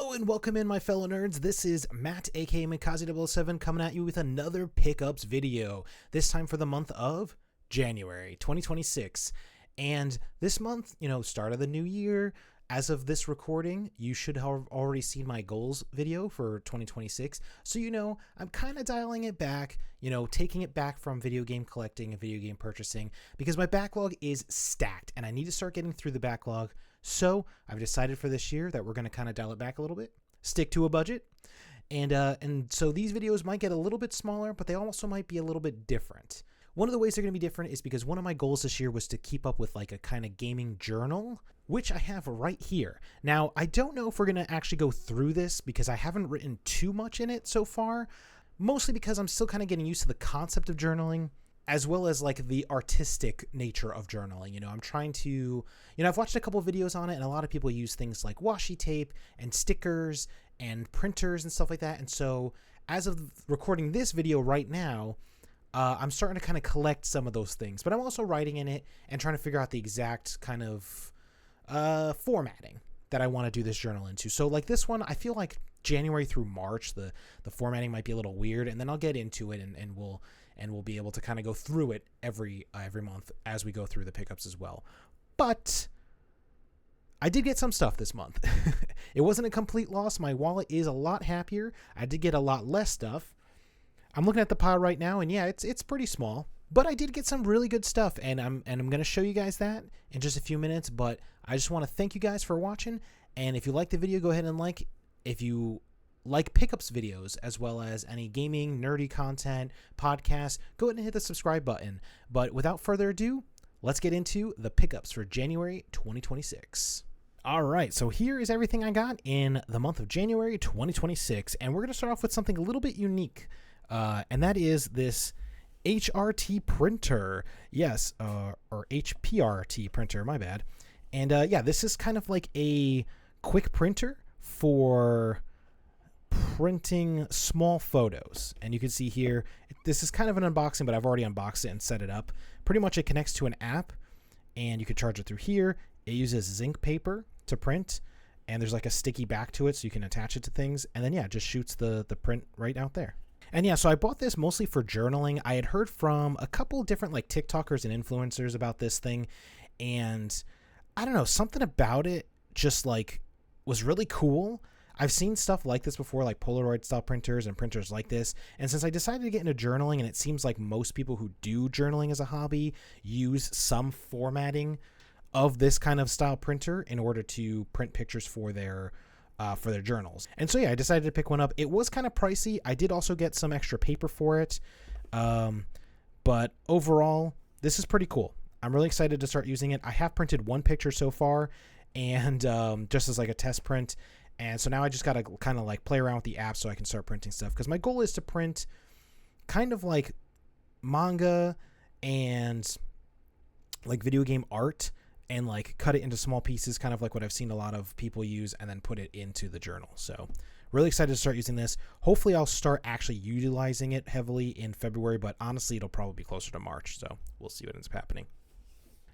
Hello and welcome in, my fellow nerds. This is Matt, aka Mikaze007, coming at you with another pickups video. This time for the month of January 2026. And this month, start of the new year. As of this recording, you should have already seen my goals video for 2026. So, I'm kind of dialing it back, taking it back from video game collecting and video game purchasing because my backlog is stacked and I need to start getting through the backlog. So I've decided for this year that we're going to kind of dial it back a little bit, stick to a budget. And so these videos might get a little bit smaller, but they also might be a little bit different. One of the ways they're going to be different is because one of my goals this year was to keep up with like a kind of gaming journal, which I have right here. Now, I don't know if we're going to actually go through this because I haven't written too much in it so far, mostly because I'm still kind of getting used to the concept of journaling, as well as like the artistic nature of journaling. I'm trying to, I've watched a couple of videos on it, and a lot of people use things like washi tape and stickers and printers and stuff like that. And so as of recording this video right now, I'm starting to kind of collect some of those things, but I'm also writing in it and trying to figure out the exact kind of formatting that I want to do this journal into. So like this one, I feel like January through March, the formatting might be a little weird, and then I'll get into it and we'll be able to kind of go through it every month as we go through the pickups as well. But I did get some stuff this month. It wasn't a complete loss. My wallet is a lot happier. I did get a lot less stuff. I'm looking at the pile right now, and yeah, it's pretty small, but I did get some really good stuff, and I'm going to show you guys that in just a few minutes. But I just want to thank you guys for watching, and if you like the video, go ahead and like. If you like pickups videos as well as any gaming, nerdy content, podcasts, go ahead and hit the subscribe button. But without further ado, let's get into the pickups for January 2026. All right, so here is everything I got in the month of January 2026, and we're going to start off with something a little bit unique. And that is this HRT printer. Yes, or HPRT printer, my bad. And yeah, this is kind of like a quick printer for printing small photos. And you can see here, this is kind of an unboxing, but I've already unboxed it and set it up. Pretty much it connects to an app, and you can charge it through here. It uses zinc paper to print, and there's like a sticky back to it so you can attach it to things. And then, yeah, it just shoots the print right out there. And yeah, so I bought this mostly for journaling. I had heard from a couple different like TikTokers and influencers about this thing, and I don't know, something about it just like was really cool. I've seen stuff like this before, like Polaroid style printers and printers like this. And since I decided to get into journaling, and it seems like most people who do journaling as a hobby use some formatting of this kind of style printer in order to print pictures for their journals. And so yeah, I decided to pick one up. It was kind of pricey. I did also get some extra paper for it. But overall, this is pretty cool. I'm really excited to start using it. I have printed one picture so far, and just as like a test print. And so now I just got to kind of like play around with the app so I can start printing stuff, because my goal is to print kind of like manga and like video game art and like cut it into small pieces, kind of like what I've seen a lot of people use, and then put it into the journal. So really excited to start using this. Hopefully I'll start actually utilizing it heavily in February, but honestly, it'll probably be closer to March. So we'll see what ends up happening.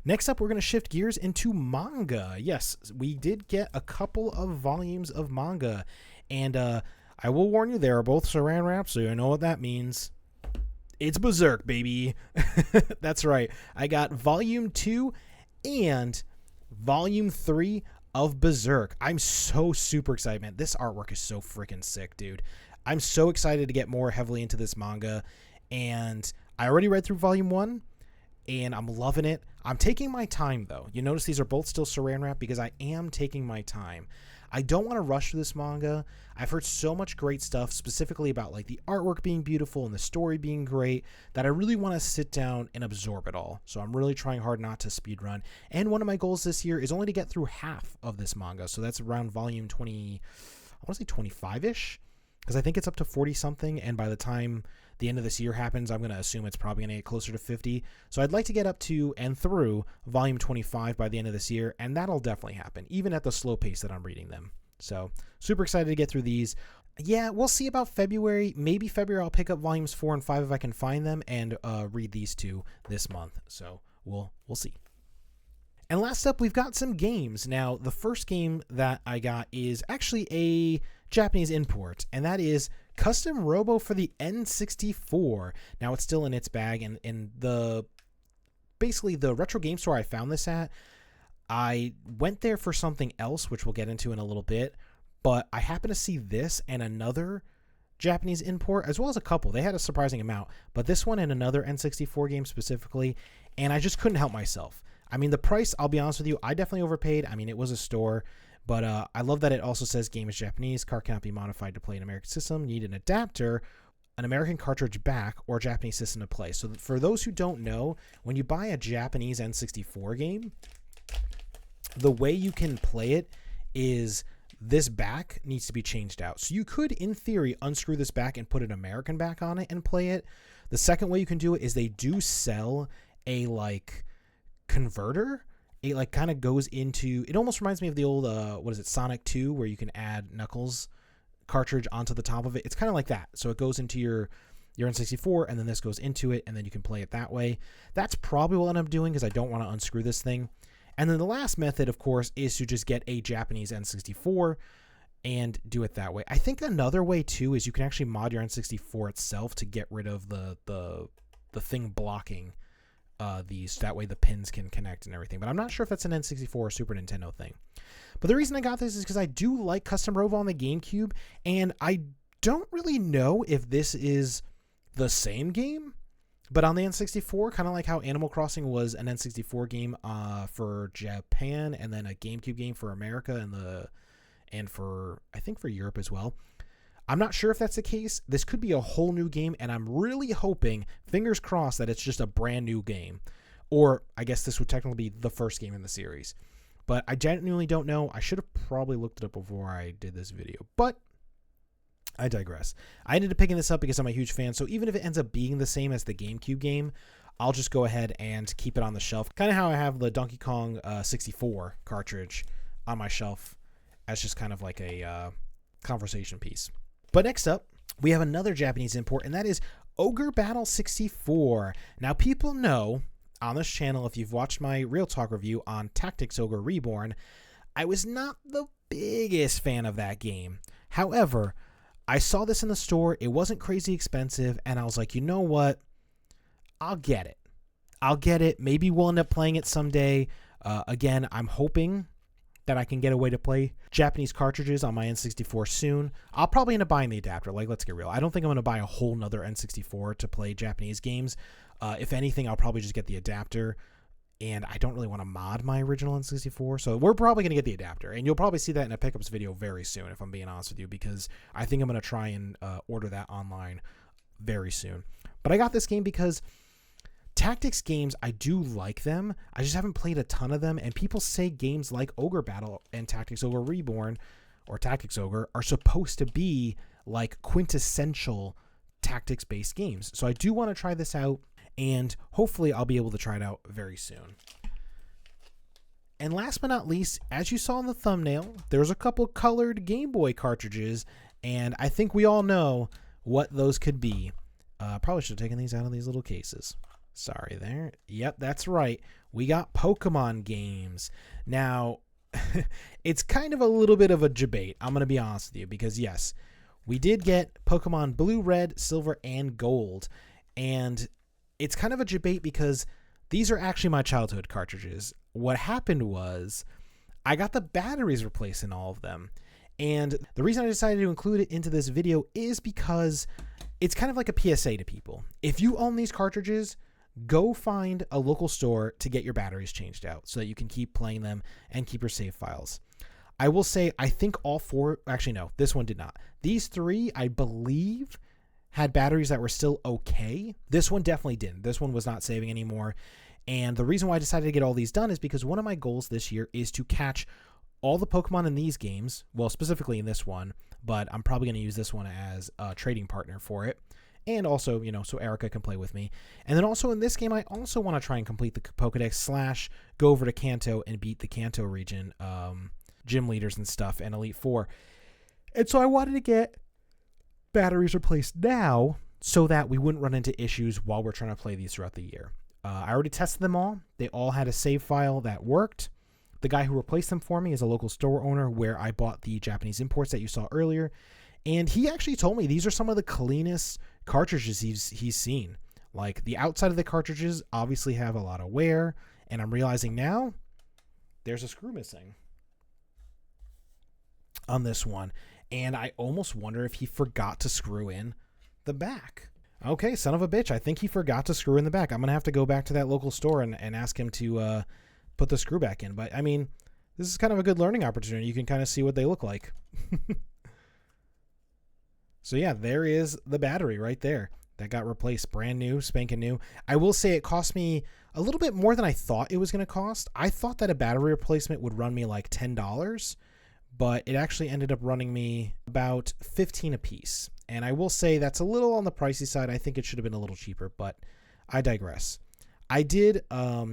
Next up, we're going to shift gears into manga. Yes, we did get a couple of volumes of manga, and I will warn you, they are both saran wrap, so you know what that means. It's Berserk, baby. That's right. I got volume 2 and volume 3 of Berserk. I'm so super excited, man. This artwork is so freaking sick, dude. I'm so excited to get more heavily into this manga, and I already read through volume 1, and I'm loving it. I'm taking my time, though. You notice these are both still saran wrap because I am taking my time. I don't want to rush through this manga. I've heard so much great stuff, specifically about like the artwork being beautiful and the story being great, that I really want to sit down and absorb it all. So I'm really trying hard not to speedrun. And one of my goals this year is only to get through half of this manga. So that's around volume 20, I want to say 25-ish, because I think it's up to 40 something. And by the time the end of this year happens, I'm going to assume it's probably going to get closer to 50. So I'd like to get up to and through volume 25 by the end of this year, and that'll definitely happen, even at the slow pace that I'm reading them. So super excited to get through these. Yeah, we'll see about February. Maybe February I'll pick up volumes 4 and 5 if I can find them, and read these two this month. So we'll see. And last up, we've got some games. Now, the first game that I got is actually a Japanese import, and that is Custom Robo for the N64. Now, it's still in its bag, and basically the retro game store I found this at, I went there for something else, which we'll get into in a little bit, but I happened to see this and another Japanese import, as well as a couple. They had a surprising amount, but this one and another N64 game specifically, and I just couldn't help myself. I mean, the price, I'll be honest with you, I definitely overpaid. I mean, it was a store, but I love that it also says game is Japanese, card cannot be modified to play an American system, need an adapter, an American cartridge back, or Japanese system to play. So for those who don't know, when you buy a Japanese N64 game, the way you can play it is this back needs to be changed out. So you could, in theory, unscrew this back and put an American back on it and play it. The second way you can do it is they do sell a, like, converter. It, like, kind of goes into, it almost reminds me of the old, Sonic 2, where you can add Knuckles cartridge onto the top of it. It's kind of like that. So it goes into your N64, and then this goes into it, and then you can play it that way. That's probably what I'm doing, because I don't want to unscrew this thing. And then the last method, of course, is to just get a Japanese N64 and do it that way. I think another way, too, is you can actually mod your N64 itself to get rid of the thing blocking these. That way the pins can connect and everything. But I'm not sure if that's an N64 or Super Nintendo thing. But the reason I got this is because I do like Custom Robo on the GameCube, and I don't really know if this is the same game. But on the N64, kind of like how Animal Crossing was an N64 game for Japan, and then a GameCube game for America and for, I think, for Europe as well. I'm not sure if that's the case. This could be a whole new game, and I'm really hoping, fingers crossed, that it's just a brand new game. Or I guess this would technically be the first game in the series. But I genuinely don't know. I should have probably looked it up before I did this video. But I digress. I ended up picking this up because I'm a huge fan, so even if it ends up being the same as the GameCube game, I'll just go ahead and keep it on the shelf. Kind of how I have the Donkey Kong 64 cartridge on my shelf as just kind of like a conversation piece. But next up, we have another Japanese import, and that is Ogre Battle 64. Now, people know on this channel, if you've watched my Real Talk review on Tactics Ogre Reborn, I was not the biggest fan of that game. However, I saw this in the store, it wasn't crazy expensive, and I was like, you know what? I'll get it. Maybe we'll end up playing it someday. Again, I'm hoping that I can get a way to play Japanese cartridges on my N64 soon. I'll probably end up buying the adapter. Like, let's get real. I don't think I'm going to buy a whole nother N64 to play Japanese games. If anything, I'll probably just get the adapter. And I don't really want to mod my original N64, so we're probably going to get the adapter. And you'll probably see that in a pickups video very soon, if I'm being honest with you, because I think I'm going to try and order that online very soon. But I got this game because tactics games, I do like them. I just haven't played a ton of them, and people say games like Ogre Battle and Tactics Ogre Reborn, or Tactics Ogre, are supposed to be like quintessential tactics-based games. So I do want to try this out, and hopefully I'll be able to try it out very soon. And last but not least, as you saw in the thumbnail, there's a couple colored Game Boy cartridges, and I think we all know what those could be. Probably should have taken these out of these little cases. Sorry there. Yep, that's right. We got Pokemon games. Now, it's kind of a little bit of a debate, I'm going to be honest with you, because yes, we did get Pokemon Blue, Red, Silver, and Gold, and it's kind of a debate because these are actually my childhood cartridges. What happened was I got the batteries replaced in all of them. And the reason I decided to include it into this video is because it's kind of like a PSA to people. If you own these cartridges, go find a local store to get your batteries changed out so that you can keep playing them and keep your save files. I will say, I think all four, actually no, this one did not. These three, I believe, had batteries that were still okay. This one definitely didn't. This one was not saving anymore. And the reason why I decided to get all these done is because one of my goals this year is to catch all the Pokemon in these games, well, specifically in this one, but I'm probably going to use this one as a trading partner for it. And also, you know, so Erica can play with me. And then also in this game, I also want to try and complete the Pokedex / go over to Kanto and beat the Kanto region, gym leaders and stuff, and Elite Four. And so I wanted to get batteries replaced now so that we wouldn't run into issues while we're trying to play these throughout the year. I already tested them all. They all had a save file that worked. The guy who replaced them for me is a local store owner where I bought the Japanese imports that you saw earlier. And he actually told me these are some of the cleanest cartridges he's seen. Like, the outside of the cartridges obviously have a lot of wear, and I'm realizing now there's a screw missing on this one. And I almost wonder if he forgot to screw in the back. Okay, son of a bitch. I think he forgot to screw in the back. I'm going to have to go back to that local store and ask him to put the screw back in. But, I mean, this is kind of a good learning opportunity. You can kind of see what they look like. So, yeah, there is the battery right there that got replaced. Brand new, spanking new. I will say it cost me a little bit more than I thought it was going to cost. I thought that a battery replacement would run me like $10, but it actually ended up running me about $15 a piece. And I will say that's a little on the pricey side. I think it should have been a little cheaper, but I digress. I did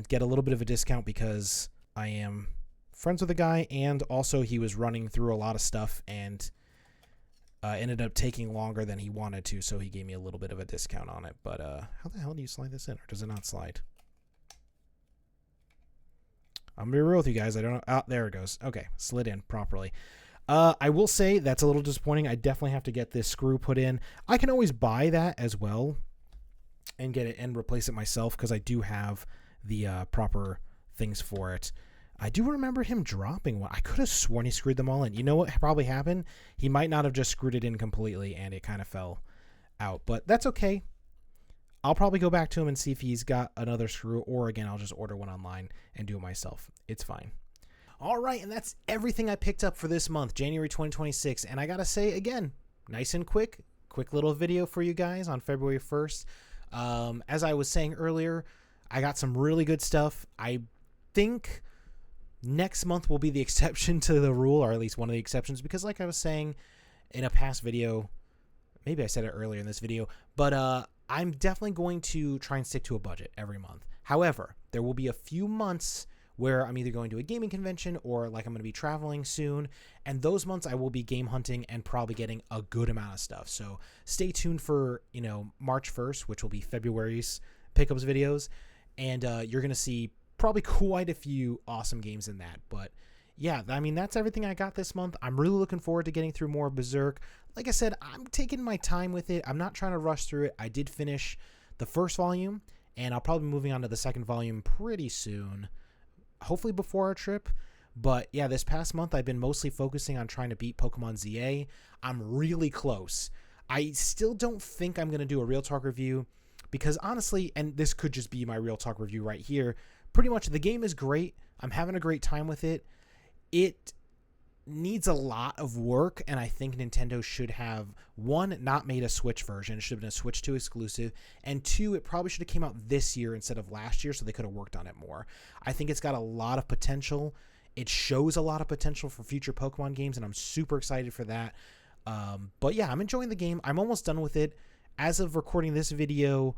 get a little bit of a discount because I am friends with the guy, and also he was running through a lot of stuff and ended up taking longer than he wanted to, so he gave me a little bit of a discount on it. But how the hell do you slide this in, or does it not slide? I'm going to be real with you guys. I don't know. Oh, there it goes. Okay, slid in properly. I will say that's a little disappointing. I definitely have to get this screw put in. I can always buy that as well and get it and replace it myself because I do have the proper things for it. I do remember him dropping one. I could have sworn he screwed them all in. You know what probably happened? He might not have just screwed it in completely and it kind of fell out. But that's okay. I'll probably go back to him and see if he's got another screw, or again, I'll just order one online and do it myself. It's fine. All right, and that's everything I picked up for this month, January 2026. And I got to say, again, nice and quick little video for you guys on February 1st. As I was saying earlier, I got some really good stuff. I think next month will be the exception to the rule, or at least one of the exceptions, because like I was saying in a past video, maybe I said it earlier in this video, but I'm definitely going to try and stick to a budget every month. However, there will be a few months where I'm either going to a gaming convention or like I'm going to be traveling soon. And those months I will be game hunting and probably getting a good amount of stuff. So stay tuned for, March 1st, which will be February's pickups videos. And you're going to see probably quite a few awesome games in that. But yeah, I mean, that's everything I got this month. I'm really looking forward to getting through more of Berserk. Like I said, I'm taking my time with it. I'm not trying to rush through it. I did finish the first volume, and I'll probably be moving on to the second volume pretty soon, hopefully before our trip. But yeah, this past month, I've been mostly focusing on trying to beat Pokemon ZA. I'm really close. I still don't think I'm going to do a Real Talk review because honestly, and this could just be my Real Talk review right here, pretty much the game is great. I'm having a great time with it. It needs a lot of work, and I think Nintendo should have, one, not made a Switch version. It should have been a Switch 2 exclusive, and two, it probably should have came out this year instead of last year so they could have worked on it more. I think it's got a lot of potential. It shows a lot of potential for future Pokemon games, and I'm super excited for that. But yeah, I'm enjoying the game. I'm almost done with it. As of recording this video,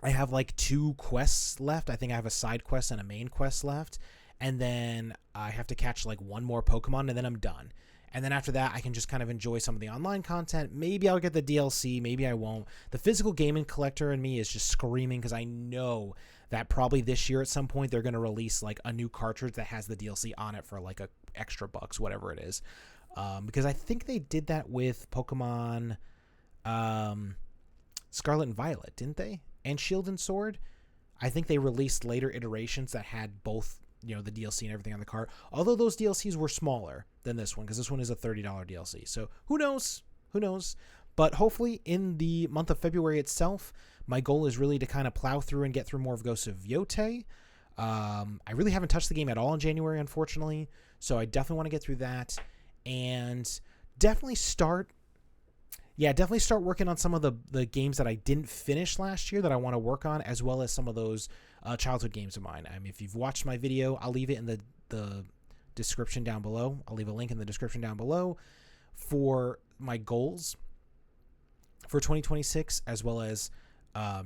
I have like 2 quests left. I think I have a side quest and a main quest left. And then I have to catch like 1 more Pokemon, and then I'm done. And then after that, I can just kind of enjoy some of the online content. Maybe I'll get the DLC. Maybe I won't. The physical gaming collector in me is just screaming because I know that probably this year at some point they're going to release like a new cartridge that has the DLC on it for like a extra bucks, whatever it is. Because I think they did that with Pokemon Scarlet and Violet, didn't they? And Shield and Sword. I think they released later iterations that had both, the DLC and everything on the cart. Although those DLCs were smaller than this one, because this one is a $30 DLC. So who knows? Who knows? But hopefully in the month of February itself, my goal is really to kind of plow through and get through more of Ghosts of Yotei. I really haven't touched the game at all in January, unfortunately. So I definitely want to get through that. And definitely start working on some of the games that I didn't finish last year that I want to work on, as well as some of those childhood games of mine. I mean, if you've watched my video, I'll leave it in the description down below. I'll leave a link in the description down below for my goals for 2026, as well as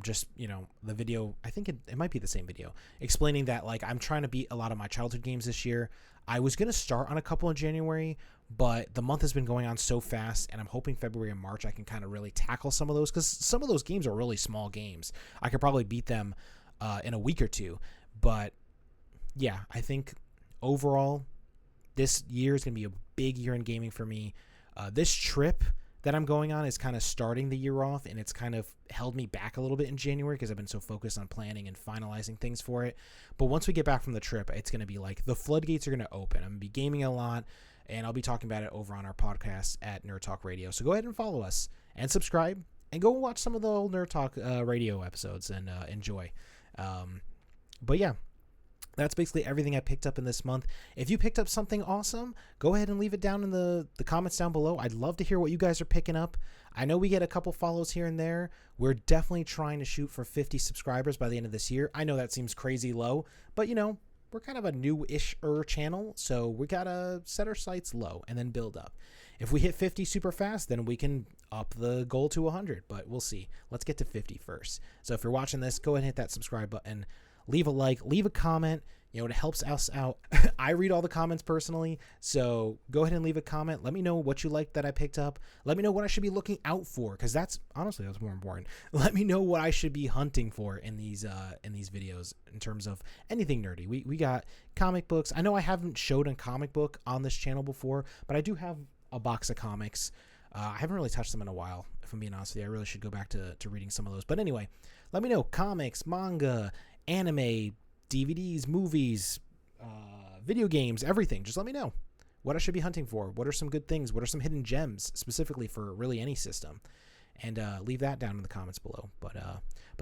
Just, the video, I think it might be the same video, explaining that, like, I'm trying to beat a lot of my childhood games this year. I was going to start on a couple in January, but the month has been going on so fast, and I'm hoping February and March I can kind of really tackle some of those, because some of those games are really small games. I could probably beat them in a week or two. But yeah, I think overall this year is going to be a big year in gaming for me. This trip that I'm going on is kind of starting the year off, and it's kind of held me back a little bit in January because I've been so focused on planning and finalizing things for it. But once we get back from the trip, it's going to be like the floodgates are going to open. I'm going to be gaming a lot, and I'll be talking about it over on our podcast at Nerd Talk Radio. So go ahead and follow us and subscribe, and go watch some of the old Nerd Talk Radio episodes and enjoy. But yeah, that's basically everything I picked up in this month. If you picked up something awesome, go ahead and leave it down in the comments down below. I'd love to hear what you guys are picking up. I know we get a couple follows here and there. We're definitely trying to shoot for 50 subscribers by the end of this year. I know that seems crazy low, but we're kind of a new-ish-er channel, so we gotta set our sights low and then build up. If we hit 50 super fast, then we can up the goal to 100, but we'll see. Let's get to 50 first. So if you're watching this, go ahead and hit that subscribe button. Leave a like, leave a comment. It helps us out. I read all the comments personally, so go ahead and leave a comment. Let me know what you liked that I picked up. Let me know what I should be looking out for, because that's more important. Let me know what I should be hunting for in these videos in terms of anything nerdy. We got comic books. I know I haven't showed a comic book on this channel before, but I do have a box of comics. I haven't really touched them in a while, if I'm being honest with you. I really should go back to reading some of those. But anyway, let me know comics, manga, anime, DVDs, movies, video games, everything. Just let me know what I should be hunting for. What are some good things? What are some hidden gems specifically for really any system? And leave that down in the comments below. But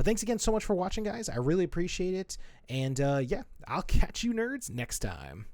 thanks again so much for watching, guys. I really appreciate it. And yeah, I'll catch you nerds next time.